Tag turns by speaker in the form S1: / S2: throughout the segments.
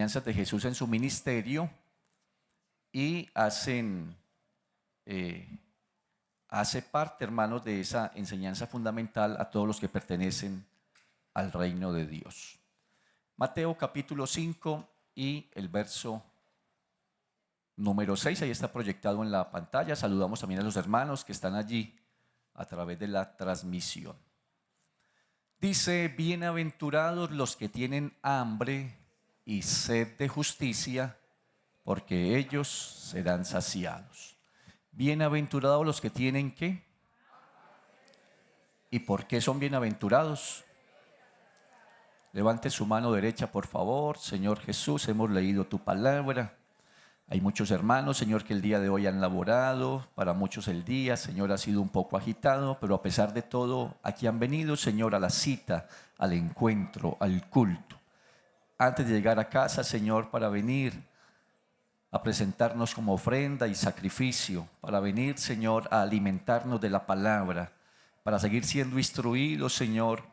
S1: enseñanzas de Jesús en su ministerio y hace parte, hermanos, de esa enseñanza fundamental a todos los que pertenecen al reino de Dios. Mateo capítulo 5 y el verso número 6, ahí está proyectado en la pantalla. Saludamos también a los hermanos que están allí a través de la transmisión. Dice: bienaventurados los que tienen hambre y sed de justicia, porque ellos serán saciados. Bienaventurados los que tienen ¿qué? ¿Y por qué son bienaventurados? Levante su mano derecha, por favor. Señor Jesús, hemos leído tu palabra. Hay muchos hermanos, Señor, que el día de hoy han laborado. Para muchos el día, Señor, ha sido un poco agitado, pero a pesar de todo, aquí han venido, Señor, a la cita, al encuentro, al culto. Antes de llegar a casa, Señor, para venir a presentarnos como ofrenda y sacrificio, para venir, Señor, a alimentarnos de la palabra, para seguir siendo instruidos, Señor,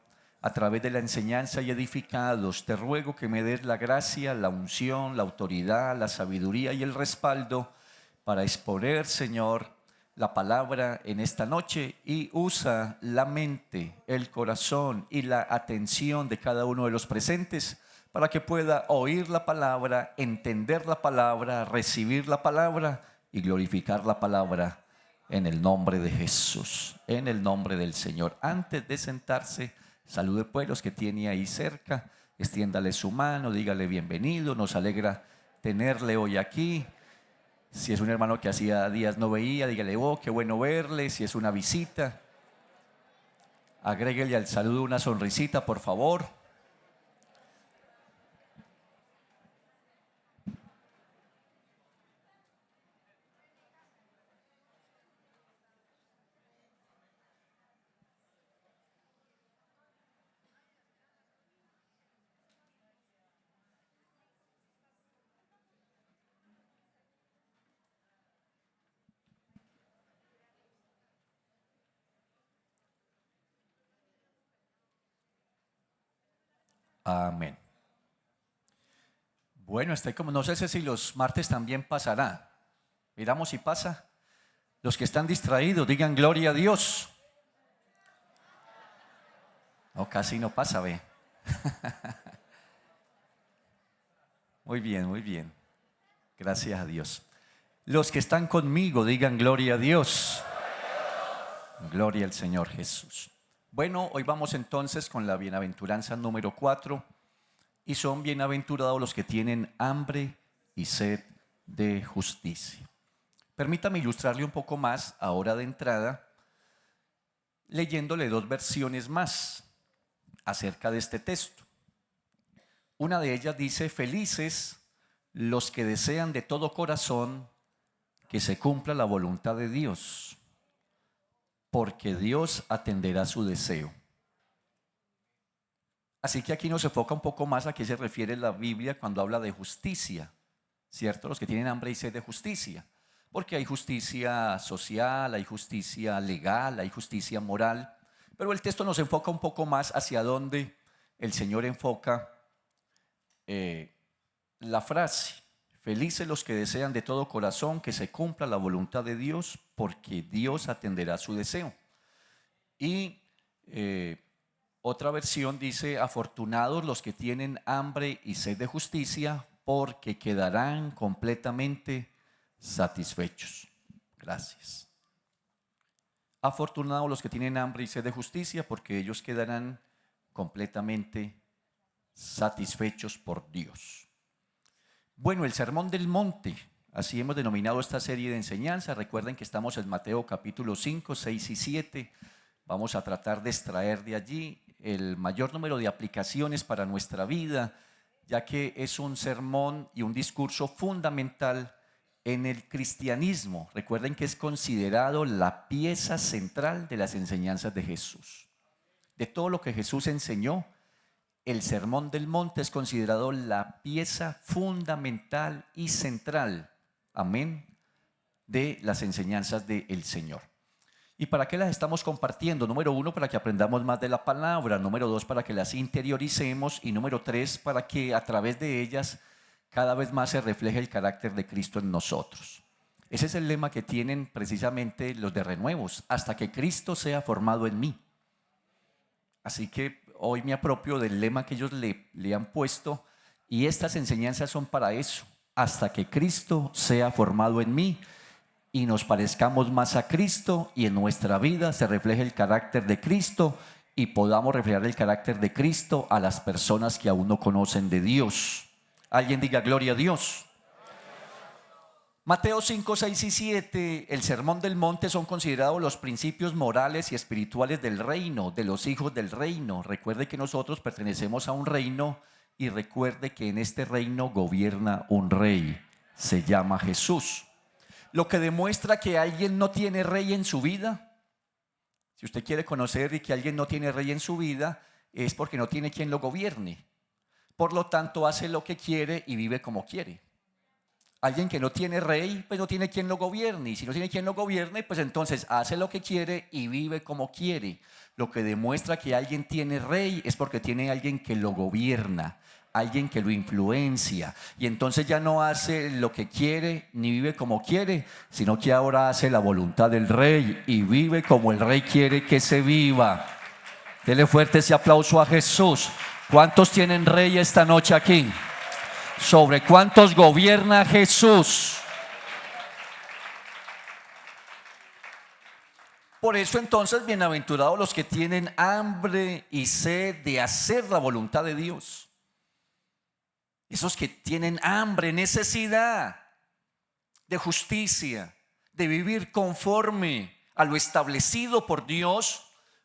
S1: a través de la enseñanza y edificados. Te ruego que me des la gracia, la unción, la autoridad, la sabiduría y el respaldo para exponer, Señor, la palabra en esta noche, y usa la mente, el corazón y la atención de cada uno de los presentes para que pueda oír la palabra, entender la palabra, recibir la palabra y glorificar la palabra en el nombre de Jesús, en el nombre del Señor. Antes de sentarse, salude pues los que tiene ahí cerca, extiéndale su mano, dígale bienvenido, nos alegra tenerle hoy aquí. Si es un hermano que hacía días no veía, dígale: oh, qué bueno verle. Si es una visita, agréguele al saludo una sonrisita, por favor. Amén. Bueno, como no sé si los martes también pasará. Miramos si pasa. Los que están distraídos, digan gloria a Dios. No, casi no pasa, ve. Muy bien, muy bien. Gracias a Dios. Los que están conmigo, digan gloria a Dios. Gloria al Señor Jesús. Bueno, hoy vamos entonces con la bienaventuranza número 4. Y son bienaventurados los que tienen hambre y sed de justicia. Permítame ilustrarle un poco más ahora de entrada, leyéndole dos versiones más acerca de este texto. Una de ellas dice: felices los que desean de todo corazón que se cumpla la voluntad de Dios, porque Dios atenderá su deseo. Así que aquí nos enfoca un poco más a qué se refiere la Biblia cuando habla de justicia, ¿cierto? Los que tienen hambre y sed de justicia, porque hay justicia social, hay justicia legal, hay justicia moral, pero el texto nos enfoca un poco más hacia donde el Señor enfoca la frase: felices los que desean de todo corazón que se cumpla la voluntad de Dios, porque Dios atenderá su deseo. Y otra versión dice: afortunados los que tienen hambre y sed de justicia, porque quedarán completamente satisfechos. Gracias. Afortunados los que tienen hambre y sed de justicia, porque ellos quedarán completamente satisfechos por Dios. Bueno, el Sermón del Monte, así hemos denominado esta serie de enseñanzas. Recuerden que estamos en Mateo capítulo 5, 6 y 7. Vamos a tratar de extraer de allí el mayor número de aplicaciones para nuestra vida, ya que es un sermón y un discurso fundamental en el cristianismo. Recuerden que es considerado la pieza central de las enseñanzas de Jesús. De todo lo que Jesús enseñó, el Sermón del Monte es considerado la pieza fundamental y central, amén, de las enseñanzas del Señor. ¿Y para qué las estamos compartiendo? Número 1, para que aprendamos más de la palabra. Número 2, para que las interioricemos. Y número 3, para que a través de ellas cada vez más se refleje el carácter de Cristo en nosotros. Ese es el lema que tienen precisamente los de Renuevos: hasta que Cristo sea formado en mí. Así que hoy me apropio del lema que ellos le han puesto, y estas enseñanzas son para eso: hasta que Cristo sea formado en mí y nos parezcamos más a Cristo, y en nuestra vida se refleje el carácter de Cristo y podamos reflejar el carácter de Cristo a las personas que aún no conocen de Dios. Alguien diga gloria a Dios. Mateo 5, 6 y 7, el Sermón del Monte, son considerados los principios morales y espirituales del reino, de los hijos del reino. Recuerde que nosotros pertenecemos a un reino, y recuerde que en este reino gobierna un rey, se llama Jesús. Lo que demuestra que alguien no tiene rey en su vida, si usted quiere conocer y que alguien no tiene rey en su vida, es porque no tiene quien lo gobierne. Por lo tanto, hace lo que quiere y vive como quiere. Alguien que no tiene rey, pues no tiene quien lo gobierne. Y si no tiene quien lo gobierne, pues entonces hace lo que quiere y vive como quiere. Lo que demuestra que alguien tiene rey es porque tiene alguien que lo gobierna, alguien que lo influencia. Y entonces ya no hace lo que quiere ni vive como quiere, sino que ahora hace la voluntad del rey y vive como el rey quiere que se viva. Dele fuerte ese aplauso a Jesús. ¿Cuántos tienen rey esta noche aquí? ¿Sobre cuántos gobierna Jesús? Por eso entonces, bienaventurados los que tienen hambre y sed de hacer la voluntad de Dios. Esos que tienen hambre, necesidad de justicia, de vivir conforme a lo establecido por Dios,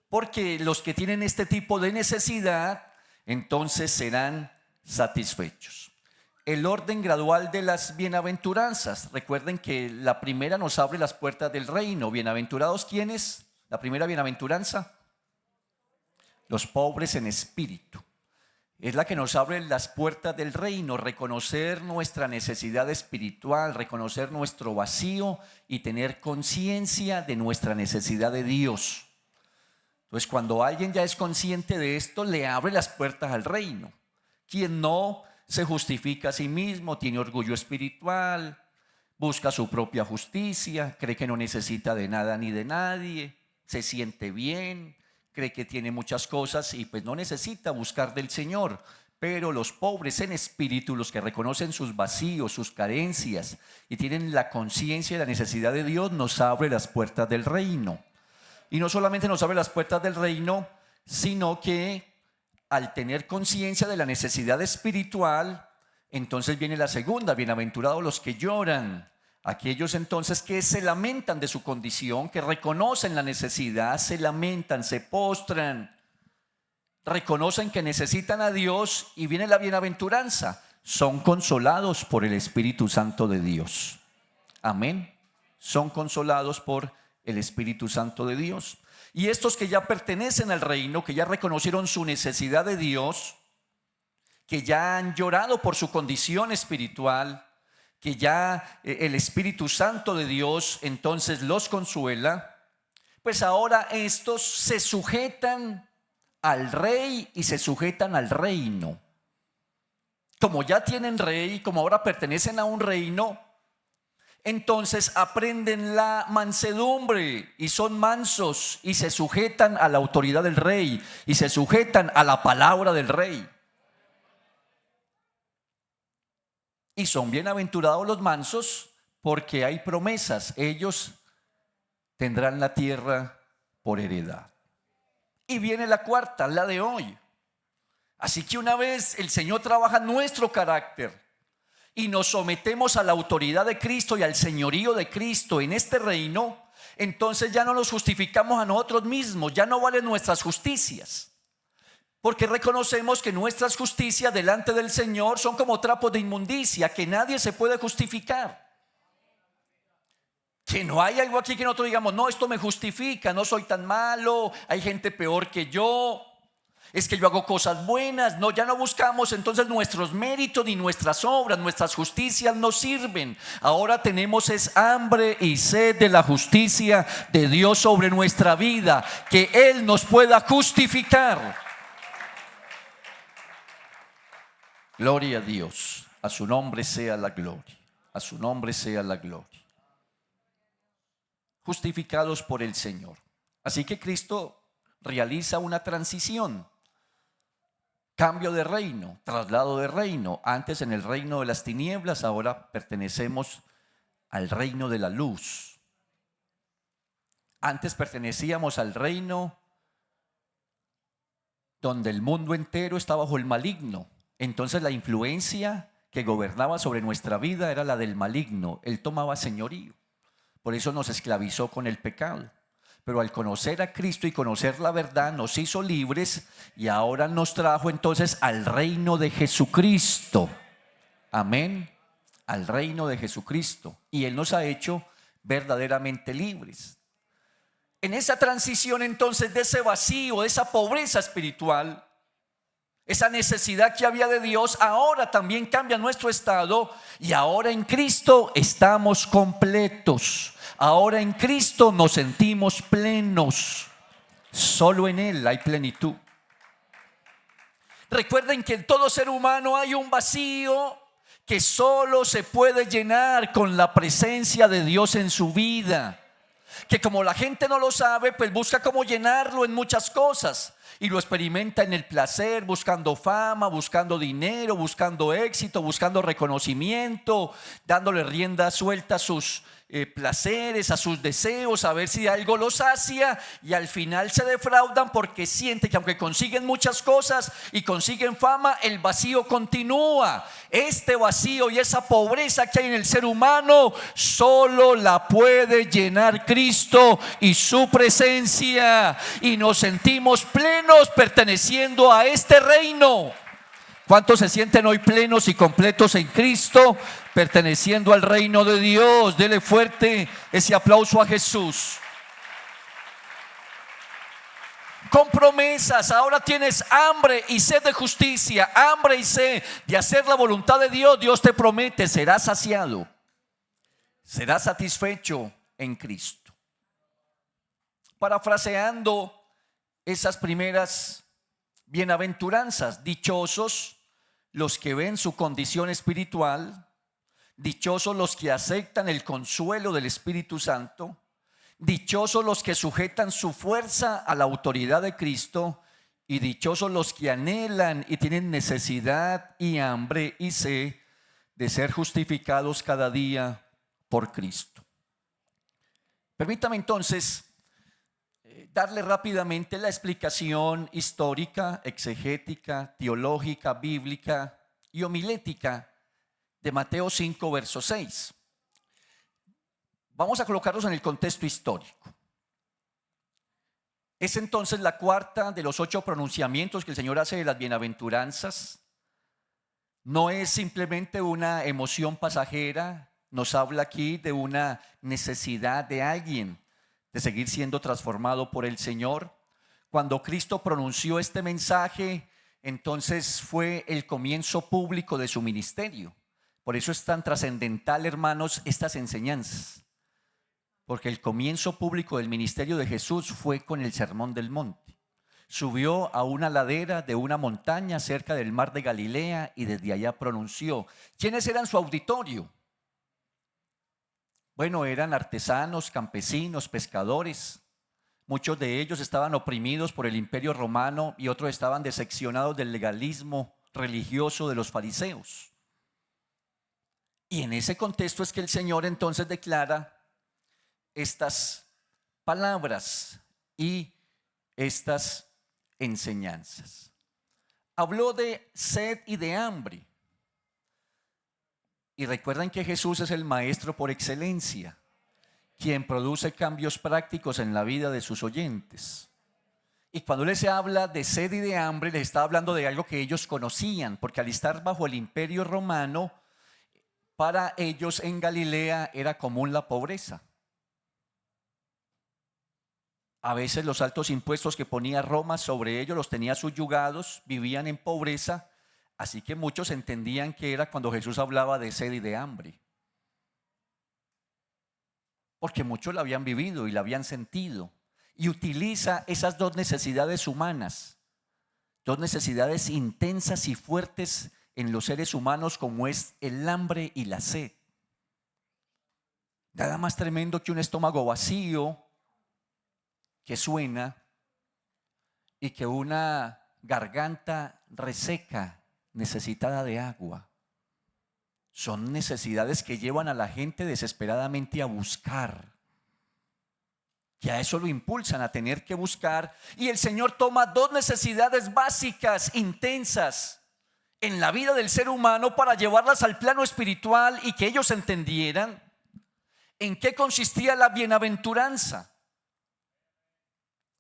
S1: porque los que tienen este tipo de necesidad, entonces serán satisfechos. El orden gradual de las bienaventuranzas. Recuerden que la primera nos abre las puertas del reino. ¿Bienaventurados quiénes? La primera bienaventuranza: los pobres en espíritu. Es la que nos abre las puertas del reino. Reconocer nuestra necesidad espiritual, reconocer nuestro vacío y tener conciencia de nuestra necesidad de Dios. Entonces, cuando alguien ya es consciente de esto, le abre las puertas al reino. Quien no se justifica a sí mismo, tiene orgullo espiritual, busca su propia justicia, cree que no necesita de nada ni de nadie, se siente bien, cree que tiene muchas cosas y pues no necesita buscar del Señor. Pero los pobres en espíritu, los que reconocen sus vacíos, sus carencias y tienen la conciencia de la necesidad de Dios, nos abre las puertas del reino. Y no solamente nos abre las puertas del reino, sino que al tener conciencia de la necesidad espiritual, entonces viene la segunda: bienaventurados los que lloran. Aquellos entonces que se lamentan de su condición, que reconocen la necesidad, se lamentan, se postran, reconocen que necesitan a Dios, y viene la bienaventuranza: son consolados por el Espíritu Santo de Dios. Amén. Son consolados por el Espíritu Santo de Dios. Y estos que ya pertenecen al reino, que ya reconocieron su necesidad de Dios, que ya han llorado por su condición espiritual, que ya el Espíritu Santo de Dios entonces los consuela, pues ahora estos se sujetan al rey y se sujetan al reino. Como ya tienen rey, como ahora pertenecen a un reino, entonces aprenden la mansedumbre y son mansos y se sujetan a la autoridad del rey y se sujetan a la palabra del rey. Y son bienaventurados los mansos, porque hay promesas: ellos tendrán la tierra por heredad. Y viene la cuarta, la de hoy. Así que una vez el Señor trabaja nuestro carácter y nos sometemos a la autoridad de Cristo y al señorío de Cristo en este reino, entonces ya no nos justificamos a nosotros mismos, ya no valen nuestras justicias, porque reconocemos que nuestras justicias delante del Señor son como trapos de inmundicia, que nadie se puede justificar. Que no hay algo aquí que nosotros digamos: no, esto me justifica, no soy tan malo, hay gente peor que yo, es que yo hago cosas buenas. No, ya no buscamos entonces nuestros méritos ni nuestras obras, nuestras justicias no sirven. Ahora tenemos es hambre y sed de la justicia de Dios sobre nuestra vida, que Él nos pueda justificar. Gloria a Dios. A su nombre sea la gloria. A su nombre sea la gloria. Justificados por el Señor. Así que Cristo realiza una transición. Cambio de reino, traslado de reino. Antes en el reino de las tinieblas, ahora pertenecemos al reino de la luz. Antes pertenecíamos al reino donde el mundo entero está bajo el maligno. Entonces la influencia que gobernaba sobre nuestra vida era la del maligno. Él tomaba señorío. Por eso nos esclavizó con el pecado. Pero al conocer a Cristo y conocer la verdad nos hizo libres y ahora nos trajo entonces al reino de Jesucristo. Amén. Al reino de Jesucristo. Y Él nos ha hecho verdaderamente libres. En esa transición entonces de ese vacío, de esa pobreza espiritual, esa necesidad que había de Dios, ahora también cambia nuestro estado y ahora en Cristo estamos completos. Ahora en Cristo nos sentimos plenos. Solo en Él hay plenitud. Recuerden que en todo ser humano hay un vacío que solo se puede llenar con la presencia de Dios en su vida. Que como la gente no lo sabe, pues busca cómo llenarlo en muchas cosas. Y lo experimenta en el placer, buscando fama, buscando dinero, buscando éxito, buscando reconocimiento, dándole rienda suelta a sus placeres, a sus deseos, a ver si algo los sacia, y al final se defraudan porque sienten que aunque consiguen muchas cosas y consiguen fama, el vacío continúa. Este vacío y esa pobreza que hay en el ser humano solo la puede llenar Cristo y su presencia, y nos sentimos plenos perteneciendo a este reino. ¿Cuántos se sienten hoy plenos y completos en Cristo, perteneciendo al reino de Dios? Dele fuerte ese aplauso a Jesús. Con promesas, ahora tienes hambre y sed de justicia, hambre y sed de hacer la voluntad de Dios. Dios te promete, serás saciado, serás satisfecho en Cristo. Parafraseando esas primeras bienaventuranzas, dichosos los que ven su condición espiritual, dichosos los que aceptan el consuelo del Espíritu Santo, dichosos los que sujetan su fuerza a la autoridad de Cristo, y dichosos los que anhelan y tienen necesidad y hambre y sed de ser justificados cada día por Cristo. Permítame entonces darle rápidamente la explicación histórica, exegética, teológica, bíblica y homilética de Mateo 5, verso 6. Vamos a colocarlos en el contexto histórico. Es entonces la cuarta de los 8 pronunciamientos que el Señor hace de las bienaventuranzas. No es simplemente una emoción pasajera, nos habla aquí de una necesidad de alguien de seguir siendo transformado por el Señor. Cuando Cristo pronunció este mensaje, entonces fue el comienzo público de su ministerio. Por eso es tan trascendental, hermanos, estas enseñanzas. Porque el comienzo público del ministerio de Jesús fue con el Sermón del Monte. Subió a una ladera de una montaña cerca del mar de Galilea y desde allá pronunció. ¿Quiénes eran su auditorio? Bueno, eran artesanos, campesinos, pescadores. Muchos de ellos estaban oprimidos por el Imperio Romano y otros estaban decepcionados del legalismo religioso de los fariseos. Y en ese contexto es que el Señor entonces declara estas palabras y estas enseñanzas. Habló de sed y de hambre. Y recuerden que Jesús es el maestro por excelencia, quien produce cambios prácticos en la vida de sus oyentes. Y cuando les habla de sed y de hambre, les está hablando de algo que ellos conocían, porque al estar bajo el Imperio Romano, para ellos en Galilea era común la pobreza. A veces los altos impuestos que ponía Roma sobre ellos los tenía subyugados, vivían en pobreza. Así que muchos entendían que era cuando Jesús hablaba de sed y de hambre. Porque muchos la habían vivido y la habían sentido. Y utiliza esas dos necesidades humanas, dos necesidades intensas y fuertes en los seres humanos como es el hambre y la sed. Nada más tremendo que un estómago vacío que suena y que una garganta reseca, necesitada de agua. Son necesidades que llevan a la gente desesperadamente a buscar, que a eso lo impulsan, a tener que buscar. Y el Señor toma dos necesidades básicas, intensas en la vida del ser humano, para llevarlas al plano espiritual y que ellos entendieran en qué consistía la bienaventuranza.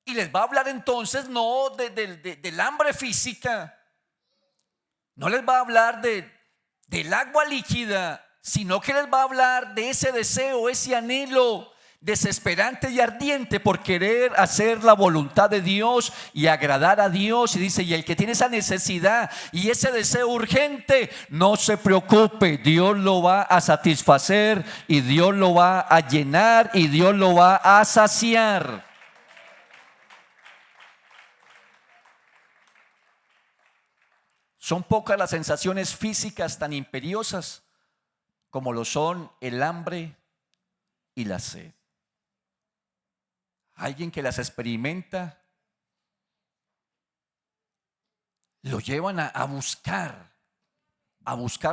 S1: Y les va a hablar entonces no del hambre física, no les va a hablar del agua líquida, sino que les va a hablar de ese deseo, ese anhelo desesperante y ardiente por querer hacer la voluntad de Dios y agradar a Dios. Y dice, y el que tiene esa necesidad y ese deseo urgente, no se preocupe, Dios lo va a satisfacer y Dios lo va a llenar y Dios lo va a saciar. Son pocas las sensaciones físicas tan imperiosas como lo son el hambre y la sed. Alguien que las experimenta lo llevan a buscar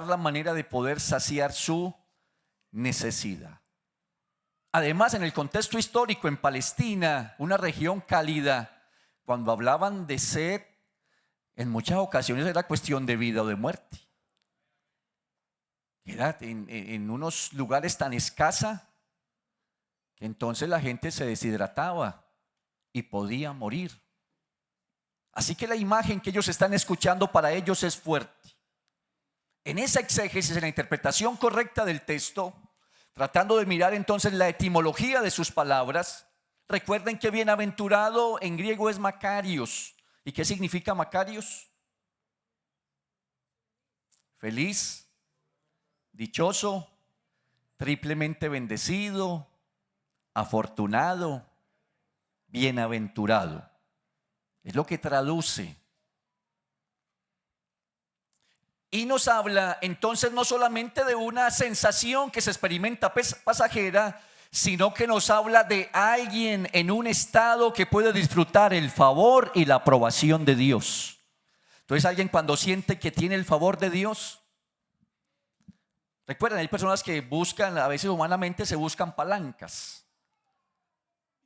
S1: la manera de poder saciar su necesidad. Además, en el contexto histórico en Palestina, una región cálida, cuando hablaban de sed, en muchas ocasiones era cuestión de vida o de muerte. Era en unos lugares tan escasa que entonces la gente se deshidrataba y podía morir. Así que la imagen que ellos están escuchando para ellos es fuerte. En esa exégesis, en la interpretación correcta del texto, tratando de mirar entonces la etimología de sus palabras, recuerden que bienaventurado en griego es Makarios. ¿Y qué significa Makarios? Feliz, dichoso, triplemente bendecido, afortunado, bienaventurado. Es lo que traduce. Y nos habla entonces no solamente de una sensación que se experimenta pasajera, sino que nos habla de alguien en un estado que puede disfrutar el favor y la aprobación de Dios. Entonces, alguien cuando siente que tiene el favor de Dios, recuerden, hay personas que buscan, a veces humanamente se buscan palancas.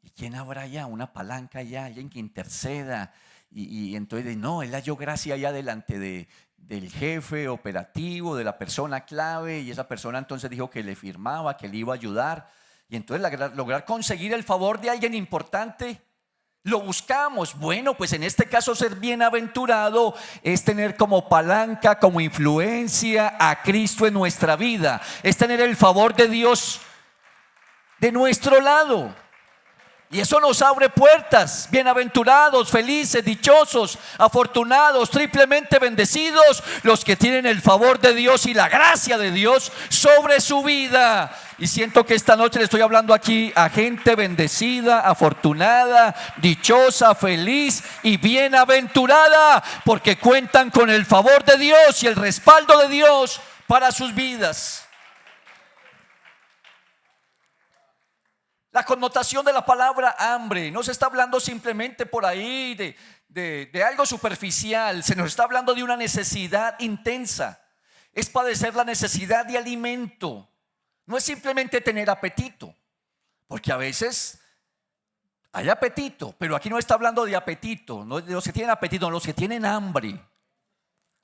S1: ¿Y quién habrá ya? Una palanca ya, alguien que interceda. Y entonces, no, él halló gracia allá delante del jefe operativo, de la persona clave, y esa persona entonces dijo que le firmaba, que le iba a ayudar. Y entonces lograr conseguir el favor de alguien importante, lo buscamos. Bueno, pues en este caso ser bienaventurado es tener como palanca, como influencia a Cristo en nuestra vida. Es tener el favor de Dios de nuestro lado. Y eso nos abre puertas. Bienaventurados, felices, dichosos, afortunados, triplemente bendecidos los que tienen el favor de Dios y la gracia de Dios sobre su vida. Y siento que esta noche le estoy hablando aquí a gente bendecida, afortunada, dichosa, feliz y bienaventurada, porque cuentan con el favor de Dios y el respaldo de Dios para sus vidas. La connotación de la palabra hambre no se está hablando simplemente por ahí de algo superficial. Se nos está hablando de una necesidad intensa. Es padecer la necesidad de alimento. No es simplemente tener apetito, porque a veces hay apetito, pero aquí no está hablando de apetito, no de los que tienen apetito, no, los que tienen hambre.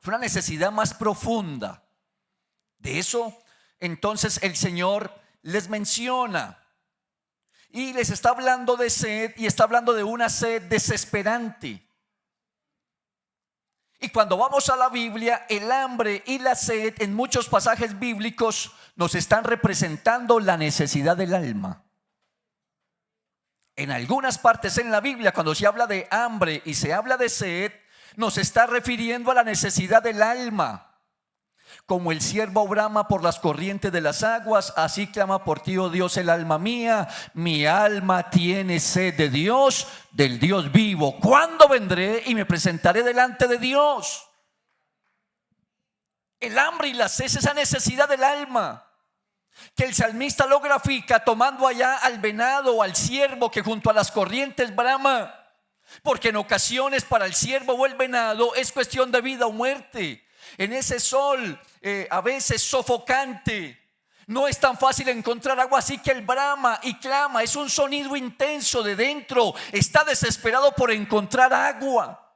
S1: Es una necesidad más profunda. De eso entonces el Señor les menciona. Y les está hablando de sed, y está hablando de una sed desesperante. Y cuando vamos a la Biblia, el hambre y la sed en muchos pasajes bíblicos nos están representando la necesidad del alma. En algunas partes en la Biblia, cuando se habla de hambre y se habla de sed, nos está refiriendo a la necesidad del alma. Como el siervo brama por las corrientes de las aguas, así clama por ti, oh Dios, el alma mía. Mi alma tiene sed de Dios, del Dios vivo. ¿Cuándo vendré y me presentaré delante de Dios? El hambre y la sed es esa necesidad del alma que el salmista lo grafica tomando allá al venado o al ciervo que junto a las corrientes brama. Porque en ocasiones para el ciervo o el venado es cuestión de vida o muerte. En ese sol a veces sofocante, no es tan fácil encontrar agua, así que él brama y clama. Es un sonido intenso de dentro. Está desesperado por encontrar agua.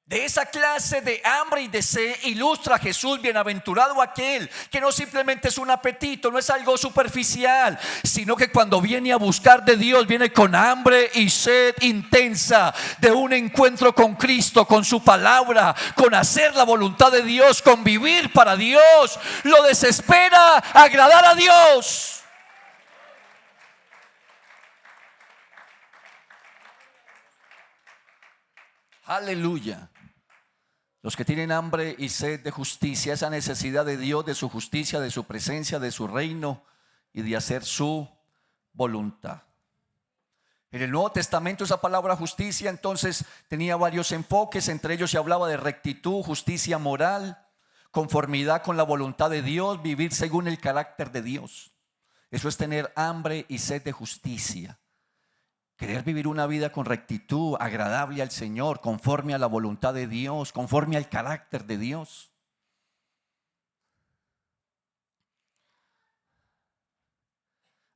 S1: De esa clase de hambre y de sed ilustra a Jesús: bienaventurado aquel que no simplemente es un apetito, no es algo superficial, sino que cuando viene a buscar de Dios, viene con hambre y sed intensa de un encuentro con Cristo, con su palabra, con hacer la voluntad de Dios, con vivir para Dios. Lo desespera agradar a Dios. Aleluya. Los que tienen hambre y sed de justicia, esa necesidad de Dios, de su justicia, de su presencia, de su reino y de hacer su voluntad. En el Nuevo Testamento esa palabra justicia entonces tenía varios enfoques. Entre ellos se hablaba de rectitud, justicia moral, conformidad con la voluntad de Dios, vivir según el carácter de Dios. Eso es tener hambre y sed de justicia. Querer vivir una vida con rectitud, agradable al Señor, conforme a la voluntad de Dios, conforme al carácter de Dios.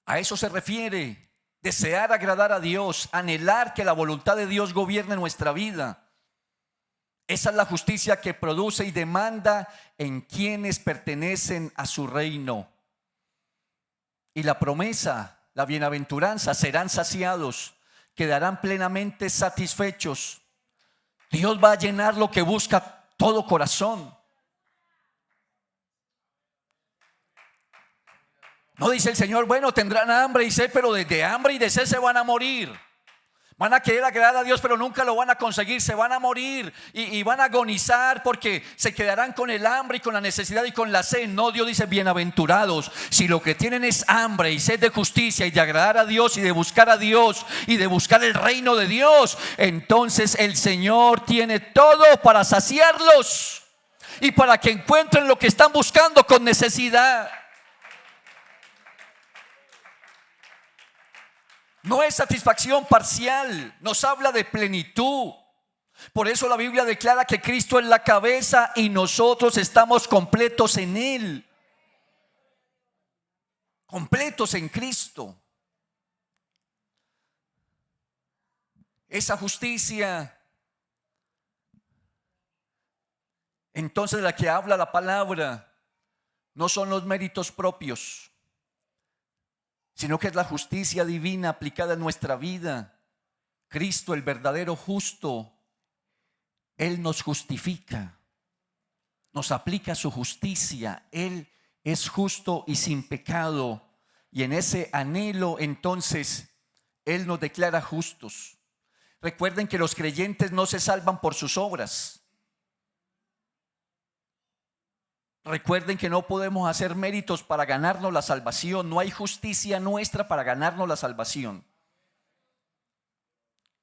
S1: A eso se refiere, desear agradar a Dios, anhelar que la voluntad de Dios gobierne nuestra vida. Esa es la justicia que produce y demanda en quienes pertenecen a su reino. Y la promesa, la bienaventuranza: serán saciados, quedarán plenamente satisfechos. Dios va a llenar lo que busca todo corazón. No dice el Señor: bueno, tendrán hambre y sed, pero de hambre y de sed se van a morir. Van a querer agradar a Dios, pero nunca lo van a conseguir. Se van a morir y van a agonizar porque se quedarán con el hambre y con la necesidad y con la sed. No, Dios dice: bienaventurados si lo que tienen es hambre y sed de justicia y de agradar a Dios y de buscar a Dios y de buscar el reino de Dios. Entonces el Señor tiene todo para saciarlos y para que encuentren lo que están buscando con necesidad. No es satisfacción parcial, nos habla de plenitud. Por eso la Biblia declara que Cristo es la cabeza y nosotros estamos completos en Él. Completos en Cristo. Esa justicia, entonces, de la que habla la palabra, no son los méritos propios, sino que es la justicia divina aplicada en nuestra vida. Cristo, el verdadero justo, Él nos justifica, nos aplica su justicia. Él es justo y sin pecado, y en ese anhelo entonces Él nos declara justos. Recuerden que los creyentes no se salvan por sus obras. Recuerden que no podemos hacer méritos para ganarnos la salvación. No hay justicia nuestra para ganarnos la salvación.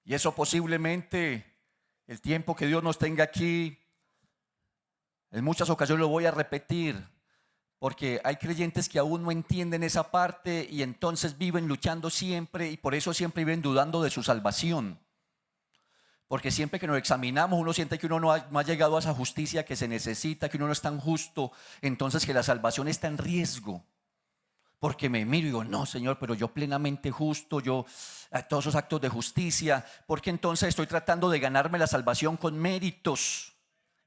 S1: Y eso posiblemente el tiempo que Dios nos tenga aquí, en muchas ocasiones lo voy a repetir, porque hay creyentes que aún no entienden esa parte y entonces viven luchando siempre y por eso siempre viven dudando de su salvación. Porque siempre que nos examinamos, uno siente que uno no ha llegado a esa justicia que se necesita, que uno no es tan justo, entonces que la salvación está en riesgo. Porque me miro y digo: no, Señor, pero yo plenamente justo, yo todos esos actos de justicia, porque entonces estoy tratando de ganarme la salvación con méritos.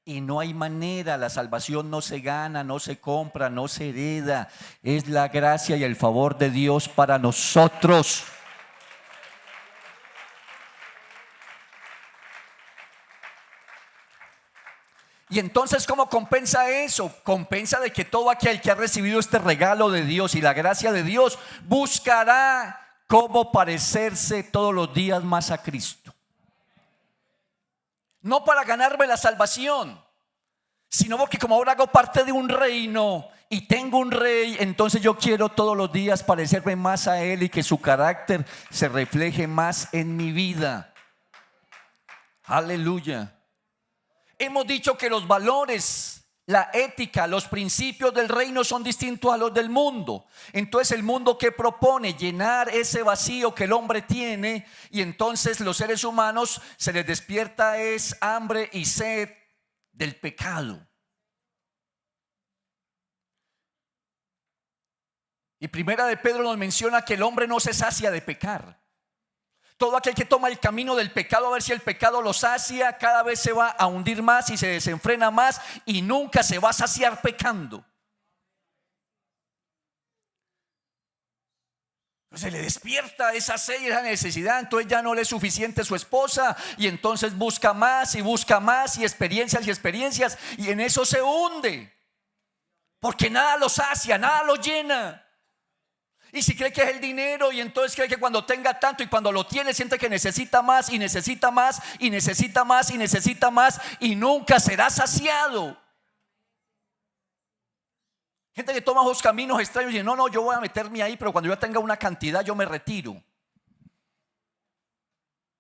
S1: Y no hay manera, la salvación no se gana, no se compra, no se hereda. Es la gracia y el favor de Dios para nosotros. Y entonces, ¿cómo compensa eso? Compensa de que todo aquel que ha recibido este regalo de Dios y la gracia de Dios buscará cómo parecerse todos los días más a Cristo. No para ganarme la salvación, sino porque como ahora hago parte de un reino y tengo un rey, entonces yo quiero todos los días parecerme más a Él y que su carácter se refleje más en mi vida. Aleluya. Hemos dicho que los valores La ética, los principios del reino son distintos a los del mundo. Entonces el mundo que propone llenar ese vacío que el hombre tiene, y entonces los seres humanos se les despierta es hambre y sed del pecado. Y Primera de Pedro nos menciona que el hombre no se sacia de pecar. Todo aquel que toma el camino del pecado, a ver si el pecado lo sacia, cada vez se va a hundir más y se desenfrena más y nunca se va a saciar pecando. Se le despierta esa sed y esa necesidad, entonces ya no le es suficiente su esposa y entonces busca más y experiencias y en eso se hunde. Porque nada lo sacia, nada lo llena. Y si cree que es el dinero y entonces cree que cuando tenga tanto y cuando lo tiene siente que necesita más y necesita más y necesita más y necesita más y nunca será saciado. Gente que toma esos caminos extraños y dice, no, yo voy a meterme ahí, pero cuando yo tenga una cantidad yo me retiro.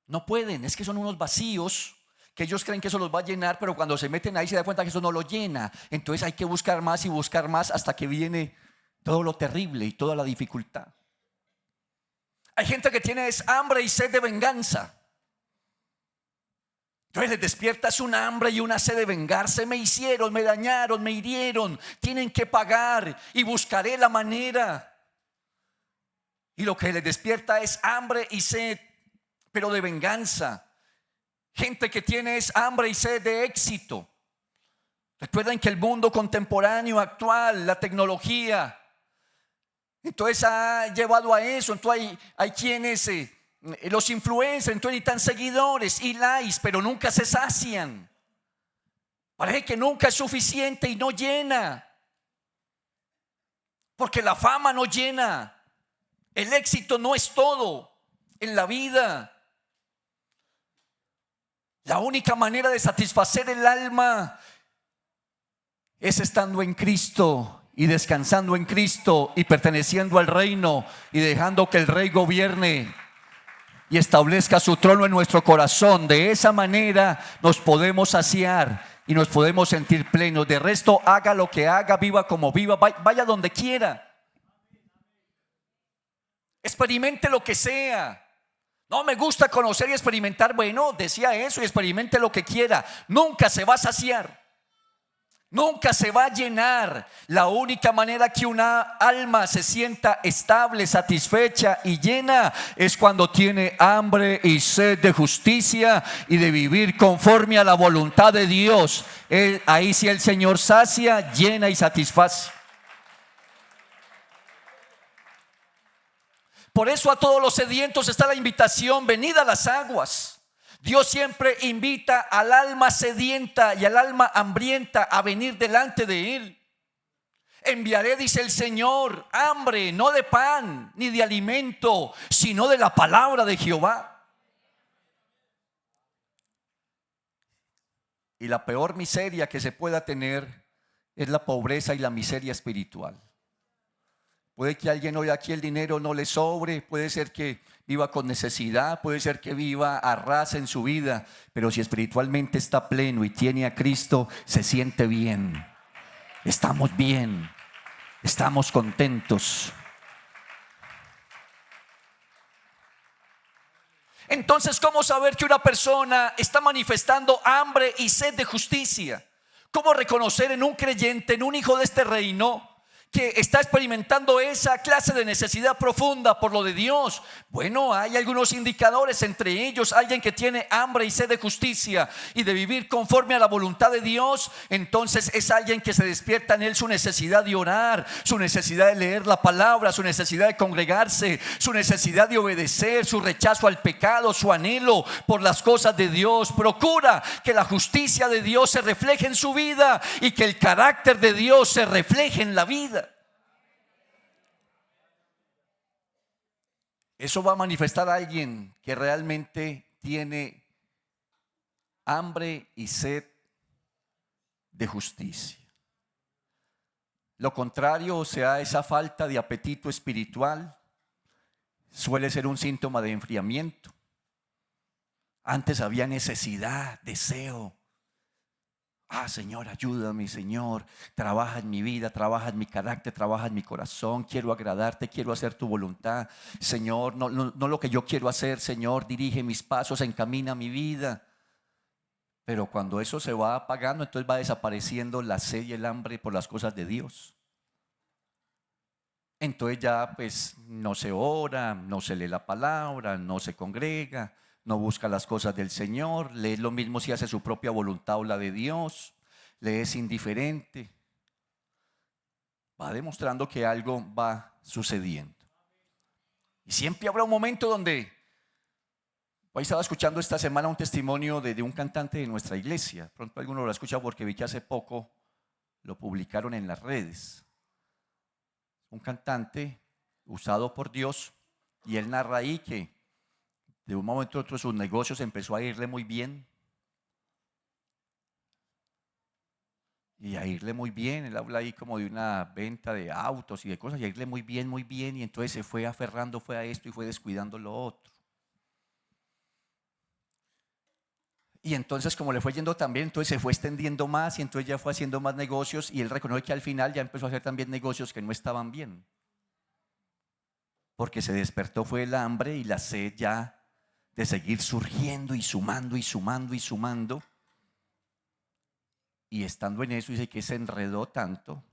S1: No pueden, es que son unos vacíos que ellos creen que eso los va a llenar, pero cuando se meten ahí se dan cuenta que eso no lo llena. Entonces hay que buscar más y buscar más hasta que viene todo lo terrible y toda la dificultad. Hay gente que tiene hambre y sed de venganza. Entonces les despierta es una hambre y una sed de vengarse. Me hicieron, me dañaron, me hirieron, tienen que pagar y buscaré la manera. Y lo que les despierta es hambre y sed, pero de venganza. Gente que tiene hambre y sed de éxito. Recuerden que el mundo contemporáneo actual, la tecnología, entonces ha llevado a eso. Entonces hay quienes, los influencers, entonces necesitan seguidores y likes, pero nunca se sacian. Parece que nunca es suficiente y no llena. Porque la fama no llena. El éxito no es todo en la vida. La única manera de satisfacer el alma es estando en Cristo y descansando en Cristo y perteneciendo al reino y dejando que el Rey gobierne y establezca su trono en nuestro corazón. De esa manera nos podemos saciar y nos podemos sentir plenos. De resto, haga lo que haga, viva como viva, vaya donde quiera, experimente lo que sea. No me gusta conocer y experimentar. Bueno, decía eso, y experimente lo que quiera. Nunca se va a saciar. Nunca se va a llenar. La única manera que una alma se sienta estable, satisfecha y llena es cuando tiene hambre y sed de justicia y de vivir conforme a la voluntad de Dios. Ahí sí el Señor sacia, llena y satisface. Por eso a todos los sedientos está la invitación: venid a las aguas. Dios siempre invita al alma sedienta y al alma hambrienta a venir delante de Él. Enviaré, dice el Señor, hambre, no de pan ni de alimento, sino de la palabra de Jehová. Y la peor miseria que se pueda tener es la pobreza y la miseria espiritual. Puede que alguien hoy aquí el dinero no le sobre, puede ser que viva con necesidad, puede ser que viva a ras en su vida, pero si espiritualmente está pleno y tiene a Cristo, se siente bien. Estamos bien, estamos contentos. Entonces, ¿cómo saber que una persona está manifestando hambre y sed de justicia? ¿Cómo reconocer en un creyente, en un hijo de este reino, que está experimentando esa clase de necesidad profunda por lo de Dios? Bueno, hay algunos indicadores, entre ellos alguien que tiene hambre y sed de justicia y de vivir conforme a la voluntad de Dios. Entonces es alguien que se despierta en él su necesidad de orar, su necesidad de leer la palabra, su necesidad de congregarse, su necesidad de obedecer, su rechazo al pecado, su anhelo por las cosas de Dios. Procura que la justicia de Dios se refleje en su vida y que el carácter de Dios se refleje en la vida. Eso va a manifestar a alguien que realmente tiene hambre y sed de justicia. Lo contrario, o sea, esa falta de apetito espiritual, suele ser un síntoma de enfriamiento. Antes había necesidad, deseo. Señor, ayúdame, Señor, trabaja en mi vida, trabaja en mi carácter, trabaja en mi corazón, quiero agradarte, quiero hacer tu voluntad, Señor, no lo que yo quiero hacer, Señor, dirige mis pasos, encamina mi vida. Pero cuando eso se va apagando, entonces va desapareciendo la sed y el hambre por las cosas de Dios. Entonces ya pues no se ora, no se lee la palabra, no se congrega, no busca las cosas del Señor, le es lo mismo si hace su propia voluntad o la de Dios, le es indiferente. Va demostrando que algo va sucediendo. Y siempre habrá un momento donde, hoy estaba escuchando esta semana un testimonio de un cantante de nuestra iglesia. Pronto alguno lo ha escuchado porque vi que hace poco lo publicaron en las redes. Un cantante usado por Dios, y él narra ahí que de un momento a otro sus negocios empezó a irle muy bien. Y a irle muy bien, él habla ahí como de una venta de autos y de cosas, y a irle muy bien, y entonces se fue aferrando, fue a esto y fue descuidando lo otro. Y entonces como le fue yendo también, entonces se fue extendiendo más y entonces ya fue haciendo más negocios, y él reconoce que al final ya empezó a hacer también negocios que no estaban bien. Porque se despertó fue el hambre y la sed ya de seguir surgiendo y sumando y sumando y sumando. Y estando en eso dice que se enredó tanto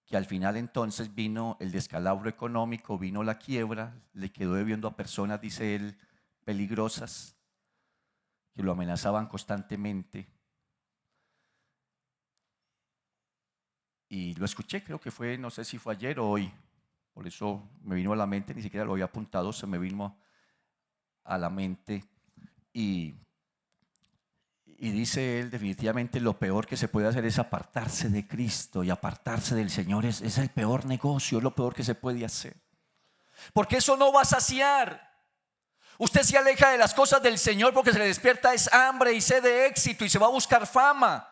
S1: que al final entonces vino el descalabro económico, vino la quiebra, le quedó debiendo a personas, dice él, peligrosas, que lo amenazaban constantemente. Y lo escuché, creo que fue, no sé si fue ayer o hoy, por eso me vino a la mente, ni siquiera lo había apuntado, se me vino a la mente. Y dice él, definitivamente lo peor que se puede hacer es apartarse de Cristo, y apartarse del Señor es el peor negocio, es lo peor que se puede hacer. Porque eso no va a saciar. Usted se aleja de las cosas del Señor porque se le despierta es hambre y sed de éxito y se va a buscar fama.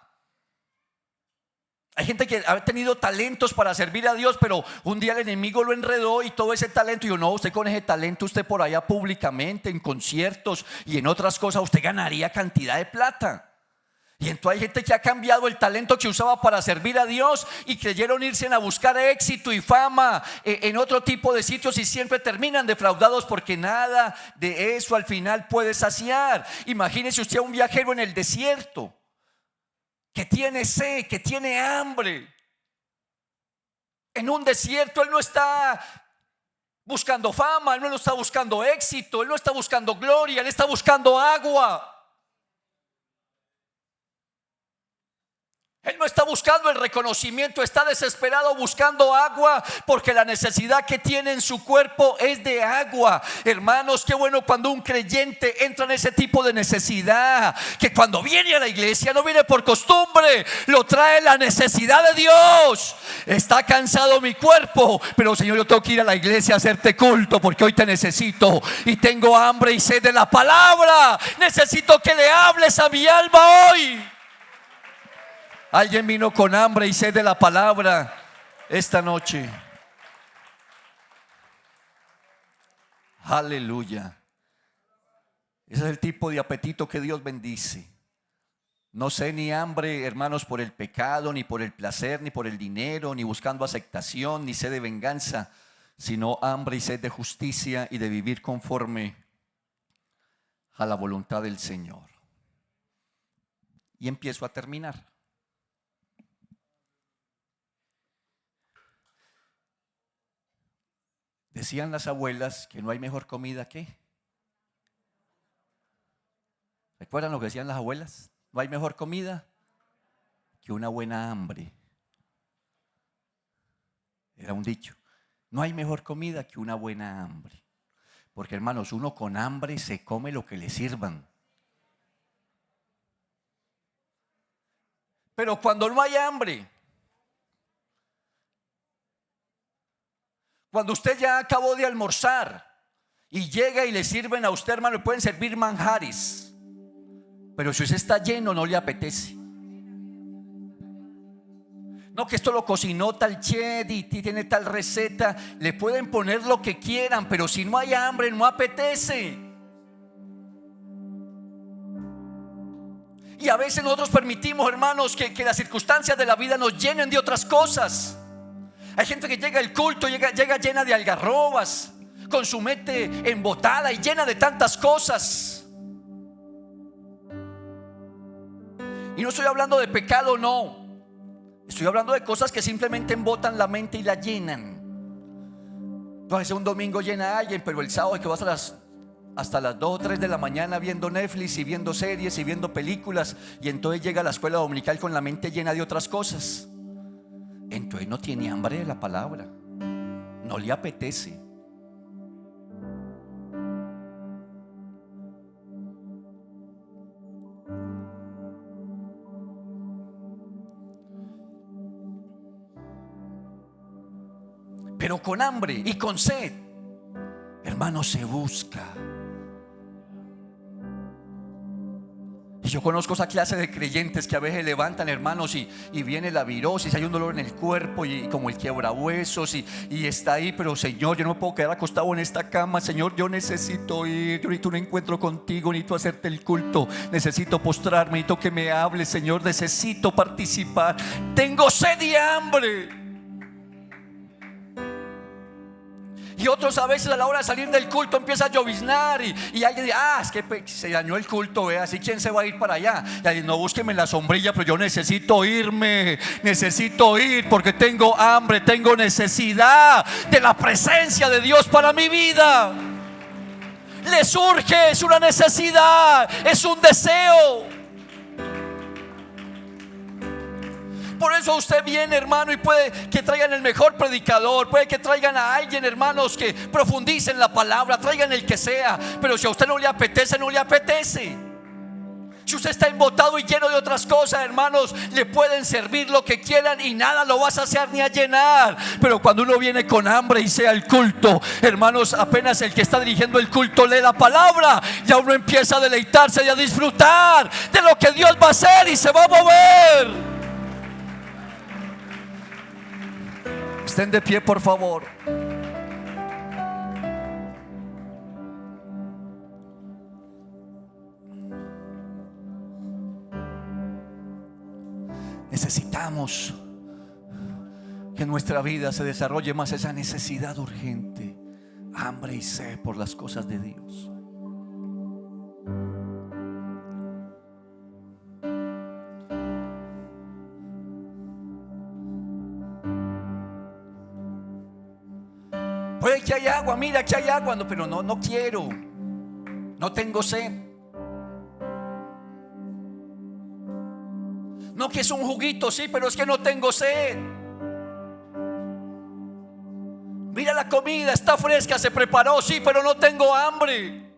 S1: Hay gente que ha tenido talentos para servir a Dios, pero un día el enemigo lo enredó y todo ese talento, y yo, no, usted con ese talento, usted por allá públicamente, en conciertos y en otras cosas, usted ganaría cantidad de plata. Y entonces hay gente que ha cambiado el talento que usaba para servir a Dios y creyeron irse a buscar éxito y fama en otro tipo de sitios, y siempre terminan defraudados porque nada de eso al final puede saciar. Imagínese usted a un viajero en el desierto que tiene sed, que tiene hambre. En un desierto él no está buscando fama, él no está buscando éxito, él no está buscando gloria, él está buscando agua. Él no está buscando el reconocimiento, está desesperado buscando agua, porque la necesidad que tiene en su cuerpo es de agua. Hermanos, qué bueno cuando un creyente entra en ese tipo de necesidad, que cuando viene a la iglesia no viene por costumbre, lo trae la necesidad de Dios. Está cansado mi cuerpo, pero Señor, yo tengo que ir a la iglesia a hacerte culto porque hoy te necesito y tengo hambre y sed de la palabra. Necesito que le hables a mi alma hoy. Alguien vino con hambre y sed de la palabra esta noche. Aleluya. Ese es el tipo de apetito que Dios bendice. No sé, ni hambre, hermanos, por el pecado, ni por el placer, ni por el dinero, ni buscando aceptación, ni sed de venganza, sino hambre y sed de justicia y de vivir conforme a la voluntad del Señor. Y empiezo a terminar. Decían las abuelas que no hay mejor comida que. ¿Recuerdan lo que decían las abuelas? No hay mejor comida que una buena hambre. Era un dicho. No hay mejor comida que una buena hambre. Porque, hermanos, uno con hambre se come lo que le sirvan. Pero cuando no hay hambre, cuando usted ya acabó de almorzar y llega y le sirven a usted, hermano, le pueden servir manjares, pero si usted está lleno no le apetece. No, que esto lo cocinó tal chef y tiene tal receta. Le pueden poner lo que quieran, pero si no hay hambre no apetece. Y a veces nosotros permitimos, hermanos, que las circunstancias de la vida nos llenen de otras cosas. Hay gente que llega al culto, llega llena de algarrobas, con su mente embotada y llena de tantas cosas. Y no estoy hablando de pecado, no. Estoy hablando de cosas que simplemente embotan la mente y la llenan. Entonces un domingo llena a alguien, pero el sábado que vas hasta las 2 o 3 de la mañana viendo Netflix y viendo series y viendo películas, y entonces llega a la escuela dominical con la mente llena de otras cosas. Entonces no tiene hambre de la palabra, no le apetece. Pero con hambre y con sed, hermano, se busca. Y yo conozco esa clase de creyentes que a veces levantan, hermanos, y viene la virosis, hay un dolor en el cuerpo y como el quiebrahuesos y está ahí, pero Señor, yo no me puedo quedar acostado en esta cama. Señor, yo necesito ir, yo necesito un encuentro contigo, necesito hacerte el culto, necesito postrarme, necesito que me hables, Señor, necesito participar. Tengo sed y hambre. Y otros a veces a la hora de salir del culto empieza a lloviznar y alguien dice: es que se dañó el culto, vea, así quién se va a ir para allá. Y alguien: no, búsqueme la sombrilla, pero yo necesito irme, necesito ir porque tengo hambre, tengo necesidad de la presencia de Dios para mi vida. Le surge, es una necesidad, es un deseo. Por eso usted viene, hermano, y puede que traigan el mejor predicador, puede que traigan a alguien, hermanos, que profundicen la palabra, traigan el que sea, pero si a usted no le apetece, no le apetece. Si usted está embotado y lleno de otras cosas, hermanos, le pueden servir lo que quieran y nada lo va a saciar ni a llenar. Pero cuando uno viene con hambre y sea el culto, hermanos, apenas el que está dirigiendo el culto lee la palabra, ya uno empieza a deleitarse y a disfrutar de lo que Dios va a hacer y se va a mover. Estén de pie, por favor. Necesitamos que en nuestra vida se desarrolle más esa necesidad urgente, hambre y sed por las cosas de Dios. Puede que hay agua, mira que hay agua, no, pero no quiero, no tengo sed. No, que es un juguito, sí, pero es que no tengo sed. Mira la comida, está fresca, se preparó, sí, pero no tengo hambre.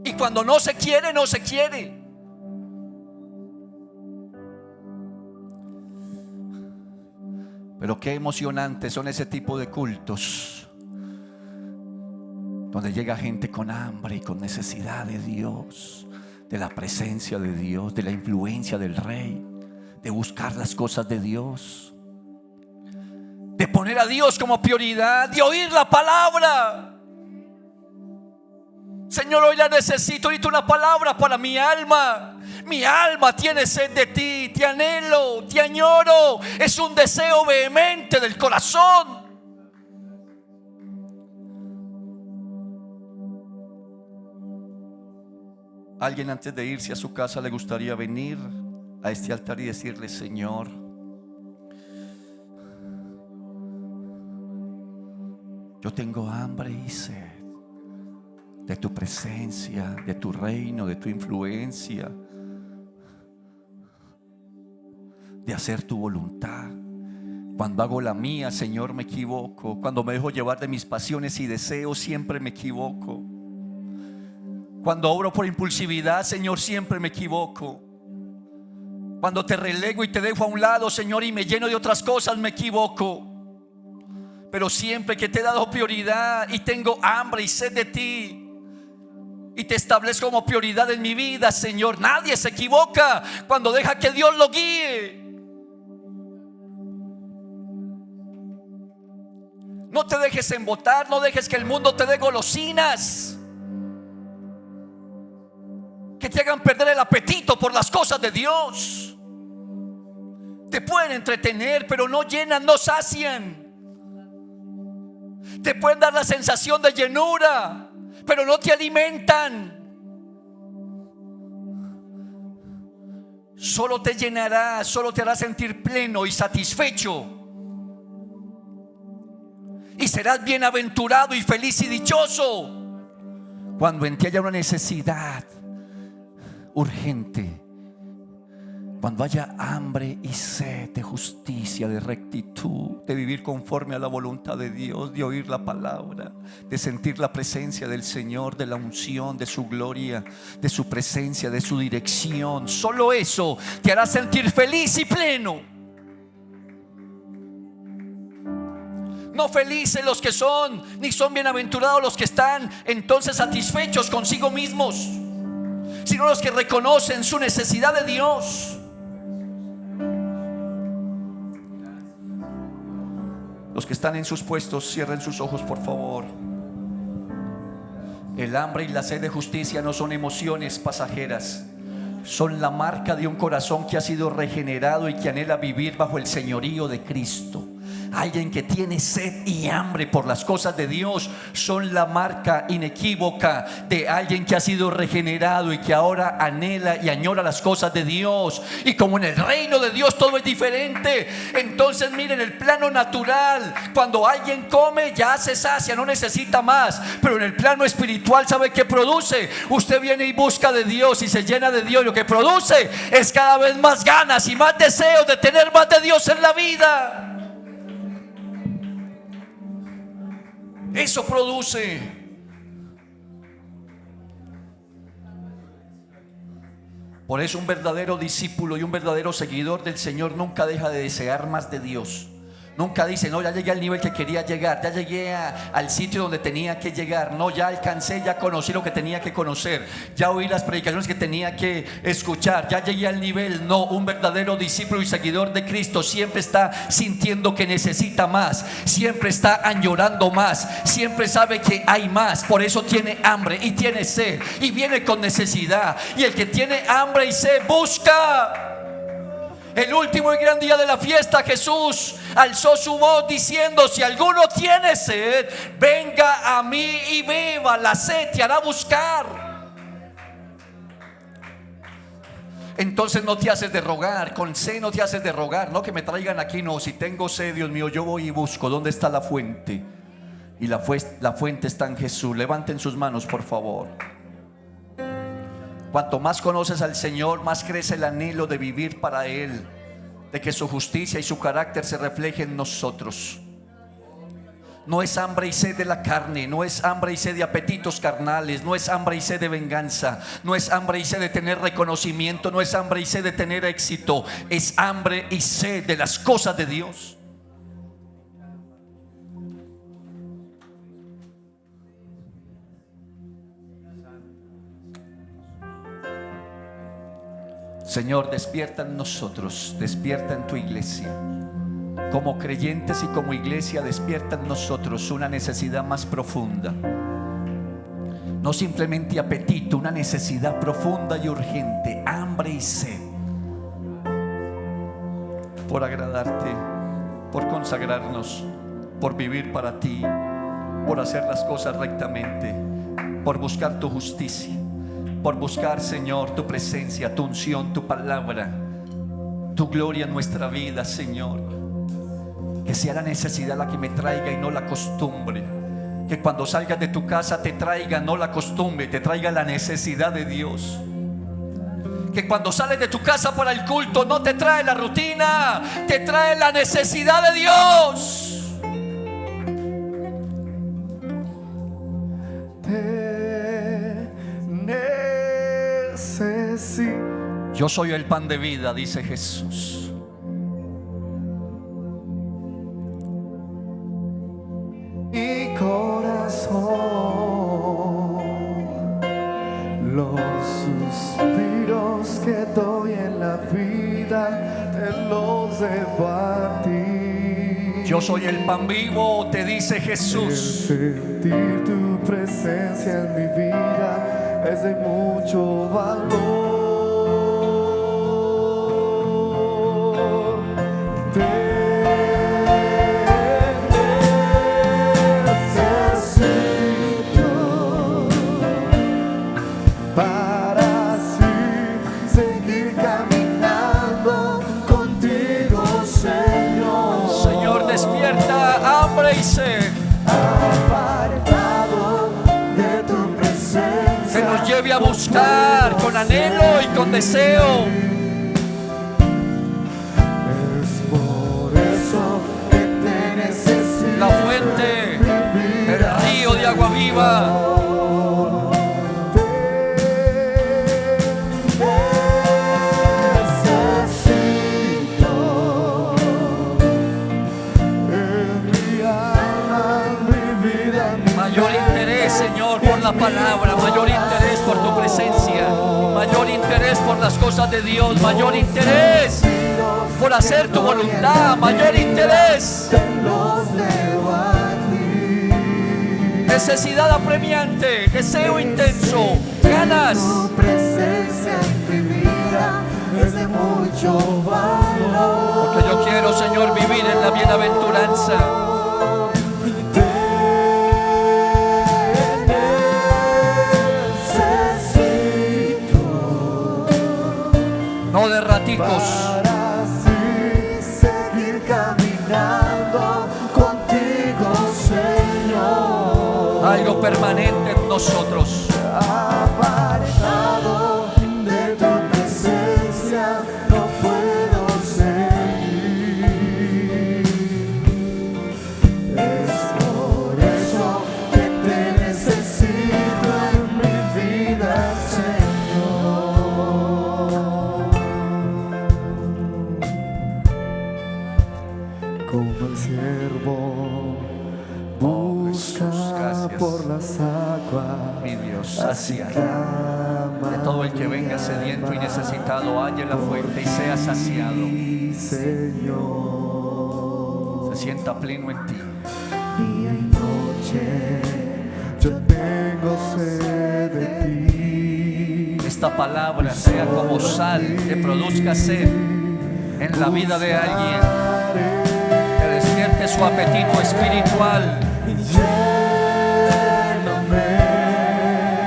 S1: Y cuando no se quiere, no se quiere. Pero qué emocionantes son ese tipo de cultos donde llega gente con hambre y con necesidad de Dios, de la presencia de Dios, de la influencia del Rey, de buscar las cosas de Dios, de poner a Dios como prioridad, de oír la palabra. Señor, hoy la necesito una palabra para mi alma. Mi alma tiene sed de ti, te anhelo, te añoro. Es un deseo vehemente del corazón. Alguien antes de irse a su casa le gustaría venir a este altar y decirle: Señor, yo tengo hambre y sed de tu presencia, de tu reino, de tu influencia, de hacer tu voluntad. Cuando hago la mía, Señor, me equivoco. Cuando me dejo llevar de mis pasiones y deseos, siempre me equivoco. Cuando obro por impulsividad, Señor, siempre me equivoco. Cuando te relego y te dejo a un lado, Señor, y me lleno de otras cosas, me equivoco. Pero siempre que te he dado prioridad y tengo hambre y sed de ti y te establezco como prioridad en mi vida, Señor, nadie se equivoca cuando deja que Dios lo guíe. No te dejes embotar, no dejes que el mundo te dé golosinas que te hagan perder el apetito por de Dios. Te pueden entretener, pero no llenan, no sacian. Te pueden dar la sensación de llenura, pero no te alimentan. Solo te llenará, solo te hará sentir pleno y satisfecho. Y serás bienaventurado y feliz y dichoso cuando en ti haya una necesidad urgente, cuando haya hambre y sed de justicia, de rectitud, de vivir conforme a la voluntad de Dios, de oír la palabra, de sentir la presencia del Señor, de la unción, de su gloria, de su presencia, de su dirección. Solo eso te hará sentir feliz y pleno. No felices los que son, ni son bienaventurados los que están entonces satisfechos consigo mismos, sino los que reconocen su necesidad de Dios. Los que están en sus puestos, cierren sus ojos, por favor. El hambre y la sed de justicia no son emociones pasajeras, son la marca de un corazón que ha sido regenerado y que anhela vivir bajo el señorío de Cristo. Alguien que tiene sed y hambre por las cosas de Dios son la marca inequívoca de alguien que ha sido regenerado y que ahora anhela y añora las cosas de Dios. Y como en el reino de Dios todo es diferente, entonces miren, el plano natural, cuando alguien come ya se sacia, no necesita más. Pero en el plano espiritual, ¿sabe qué produce? Usted viene y busca de Dios y se llena de Dios. Lo que produce es cada vez más ganas y más deseos de tener más de Dios en la vida. Eso produce. Por eso un verdadero discípulo y un verdadero seguidor del Señor nunca deja de desear más de Dios. Nunca dice, no, ya llegué al nivel que quería llegar, ya llegué al sitio donde tenía que llegar, no, ya alcancé, ya conocí lo que tenía que conocer, ya oí las predicaciones que tenía que escuchar, ya llegué al nivel. No, un verdadero discípulo y seguidor de Cristo siempre está sintiendo que necesita más, siempre está añorando más, siempre sabe que hay más. Por eso tiene hambre y tiene sed y viene con necesidad. Y el que tiene hambre y sed busca. El último y gran día de la fiesta, Jesús alzó su voz diciendo: si alguno tiene sed, venga a mí y beba. La sed te hará buscar. Entonces no te haces de rogar, con sed no te haces de rogar. No que me traigan aquí, no. Si tengo sed, Dios mío, yo voy y busco. ¿Dónde está la fuente? Y la fuente está en Jesús. Levanten sus manos, por favor. Cuanto más conoces al Señor, más crece el anhelo de vivir para Él, de que su justicia y su carácter se reflejen en nosotros. No es hambre y sed de la carne, no es hambre y sed de apetitos carnales, no es hambre y sed de venganza, no es hambre y sed de tener reconocimiento, no es hambre y sed de tener éxito, es hambre y sed de las cosas de Dios. Señor, despierta en nosotros, despierta en tu iglesia. Como creyentes y como iglesia, despierta en nosotros una necesidad más profunda. No simplemente apetito, una necesidad profunda y urgente, hambre y sed. Por agradarte, por consagrarnos, por vivir para ti, por hacer las cosas rectamente, por buscar tu justicia. Por buscar, Señor, tu presencia, tu unción, tu palabra, tu gloria en nuestra vida, Señor. Que sea la necesidad la que me traiga y no la costumbre. Que cuando salgas de tu casa te traiga no la costumbre, te traiga la necesidad de Dios. Que cuando sales de tu casa para el culto no te trae la rutina, te trae la necesidad de Dios. Yo soy el pan de vida, dice Jesús.
S2: Mi corazón, los suspiros que doy en la vida te los debo a ti.
S1: Yo soy el pan vivo, te dice Jesús.
S2: El sentir tu presencia en mi vida es de mucho valor.
S1: despierta hambre y sed.
S2: Apartado de tu presencia.
S1: Que nos lleve a buscar con anhelo y con deseo.
S2: Es por eso que te necesito.
S1: La fuente, el río de agua viva. Mayor interés, Señor, por la palabra, mayor interés por tu presencia, mayor interés por las cosas de Dios, mayor interés por hacer tu voluntad, mayor interés. Necesidad apremiante, deseo intenso, ganas.
S2: Tu presencia en mi vida es de mucho valor.
S1: Porque yo quiero, Señor, vivir en la bienaventuranza. No de raticos.
S2: Para así seguir caminando contigo, Señor.
S1: Algo permanente en nosotros.
S2: Apartado de tu presencia no puedo seguir. Es por eso que te necesito en mi vida, Señor. Como el siervo busca
S1: gracias.
S2: por las aguas,
S1: Mi Dios, sacia de todo el que venga sediento y necesitado, halle la fuente y sea saciado.
S2: Señor,
S1: Se sienta pleno en ti.
S2: día y noche yo tengo sed de ti.
S1: Esta palabra sea como sal que produzca sed en la vida de alguien, que despierte su apetito espiritual.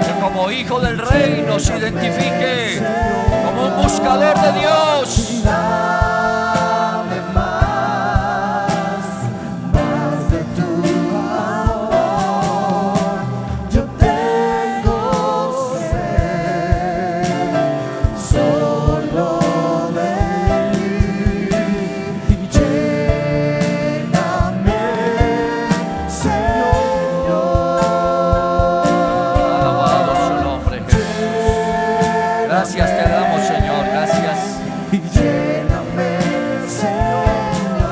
S1: Que como hijo del reino se identifique como un buscador de Dios.
S2: Dame más de tu amor. Yo tengo sed solo de ti. Lléname, Señor.
S1: Alabado su nombre, Jesús. Gracias te damos, Señor. Gracias.
S2: Y lléname, Señor.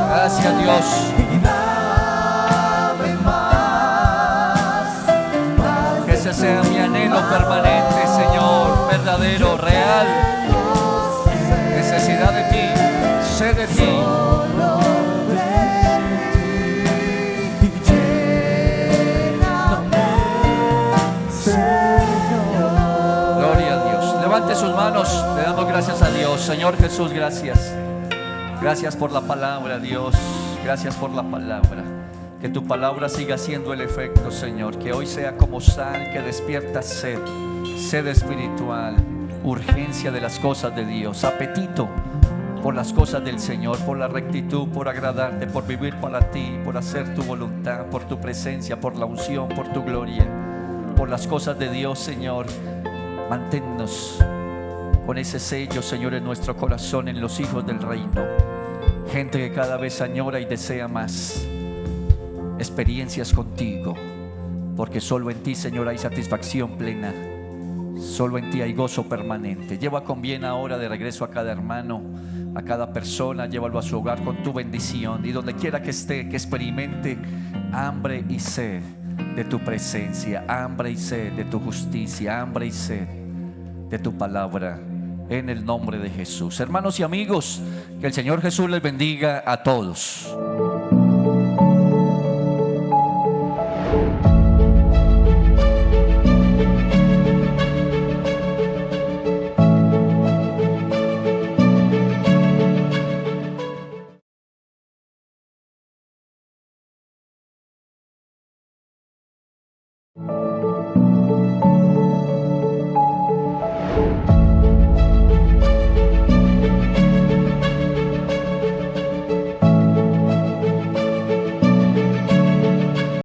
S1: Gracias, Dios.
S2: Y dame más
S1: Que ese sea mi anhelo permanente, Señor, verdadero, real. Necesidad de ti, sed de ti.
S2: y lléname, Señor.
S1: Gloria a Dios. Levante sus manos, le damos gracias a Dios. Señor Jesús, gracias. Gracias por la palabra, Dios. Gracias por la palabra. Que tu palabra siga haciendo el efecto, Señor. Que hoy sea como sal que despierta sed, sed espiritual, urgencia de las cosas de Dios, apetito por las cosas del Señor, por la rectitud, por agradarte, por vivir para ti, por hacer tu voluntad, por tu presencia, por la unción, por tu gloria, por las cosas de Dios, Señor. Manténnos con ese sello, Señor, en nuestro corazón, en los hijos del reino. Gente que cada vez añora y desea más experiencias contigo, porque solo en ti, Señor, hay satisfacción plena. Solo en ti hay gozo permanente. Lleva con bien ahora de regreso a cada hermano, a cada persona. Llévalo a su hogar con tu bendición, y donde quiera que esté, que experimente hambre y sed de tu presencia, hambre y sed de tu justicia, hambre y sed de tu palabra, en el nombre de Jesús. Hermanos y amigos, que el Señor Jesús les bendiga a todos.